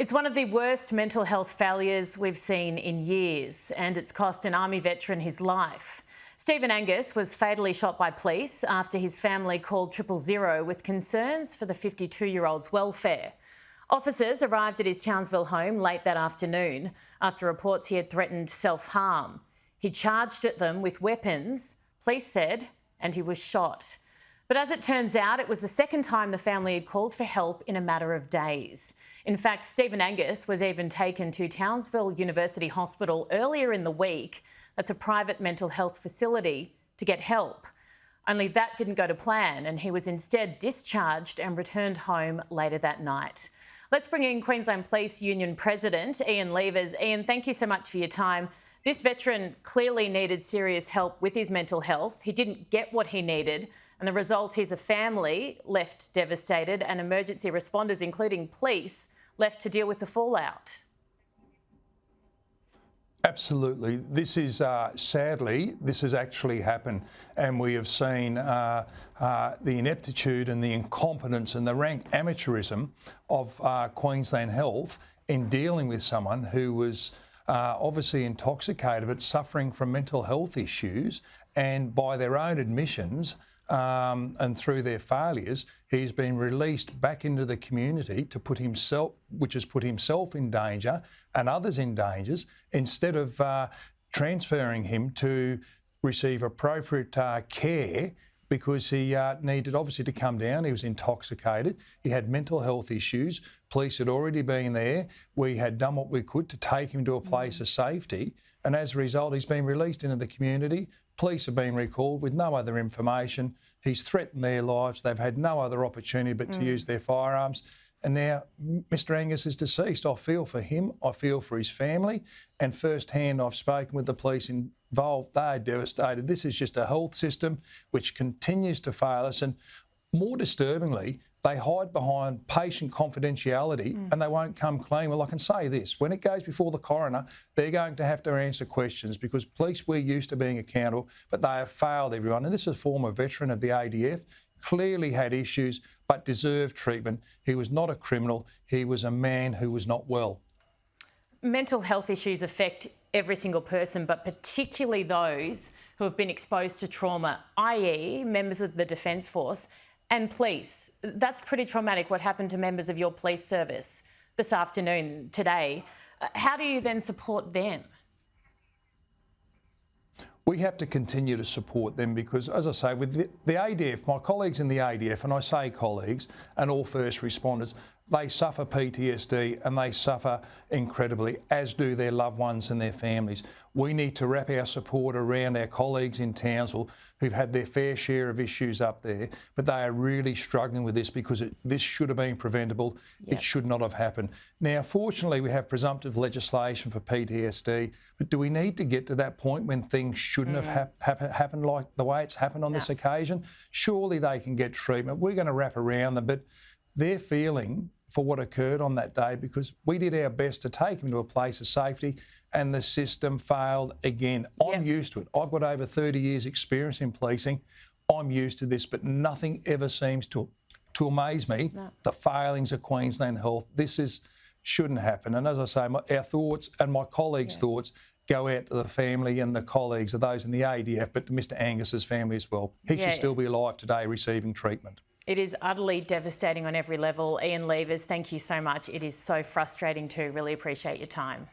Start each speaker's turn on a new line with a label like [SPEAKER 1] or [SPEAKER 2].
[SPEAKER 1] It's one of the worst mental health failures we've seen in years, and it's cost an Army veteran his life. Steven Angus was fatally shot by police after his family called 000 with concerns for the 52-year-old's welfare. Officers arrived at his Townsville home late that afternoon after reports he had threatened self-harm. He charged at them with weapons, police said, and he was shot. But as it turns out, it was the second time the family had called for help in a matter of days. In fact, Steven Angus was even taken to Townsville University Hospital earlier in the week. That's a private mental health facility, to get help. Only that didn't go to plan, and he was instead discharged and returned home later that night. Let's bring in Queensland Police Union President Ian Levers. Ian, thank you so much for your time. This veteran clearly needed serious help with his mental health. He didn't get what he needed, and the result is a family left devastated and emergency responders, including police, left to deal with the fallout.
[SPEAKER 2] Absolutely. This is, sadly, this has actually happened, and we have seen the ineptitude and the incompetence and the rank amateurism of Queensland Health in dealing with someone who was obviously intoxicated but suffering from mental health issues, and by their own admissions and through their failures, he's been released back into the community to put himself, which has put himself in danger and others in danger, instead of transferring him to receive appropriate care, because he needed obviously to come down. He was intoxicated. He had mental health issues. Police had already been there. We had done what we could to take him to a place of safety. And as a result, he's been released into the community. Police have been recalled with no other information. He's threatened their lives. They've had no other opportunity but to use their firearms. And now Mr Angus is deceased. I feel for him. I feel for his family. And firsthand, I've spoken with the police involved. They're devastated. This is just a health system which continues to fail us. And more disturbingly, they hide behind patient confidentiality and they won't come clean. Well, I can say this, when it goes before the coroner, they're going to have to answer questions, because police, we're used to being accountable, but they have failed everyone. And this is a former veteran of the ADF, clearly had issues, but deserved treatment. He was not a criminal. He was a man who was not well.
[SPEAKER 1] Mental health issues affect every single person, but particularly those who have been exposed to trauma, i.e. members of the Defence Force and police. That's pretty traumatic, what happened to members of your police service this afternoon, today. How do you then support them?
[SPEAKER 2] We have to continue to support them because, as I say, with the ADF, my colleagues in the ADF, and I say colleagues, and all first responders, they suffer PTSD and they suffer incredibly, as do their loved ones and their families. We need to wrap our support around our colleagues in Townsville who've had their fair share of issues up there, but they are really struggling with this because this should have been preventable. Yep. It should not have happened. Now, fortunately, we have presumptive legislation for PTSD, but do we need to get to that point when things shouldn't have happened like the way it's happened on this occasion? Surely they can get treatment. We're going to wrap around them, but they're feeling for what occurred on that day, because we did our best to take him to a place of safety and the system failed again. I'm used to it. I've got over 30 years experience in policing. I'm used to this, but nothing ever seems to amaze me. No. The failings of Queensland Health. This shouldn't happen. And as I say, our thoughts and my colleagues' thoughts go out to the family and the colleagues of those in the ADF, but to Mr Angus's family as well. He should still be alive today receiving treatment.
[SPEAKER 1] It is utterly devastating on every level. Ian Levers, thank you so much. It is so frustrating too. Really appreciate your time.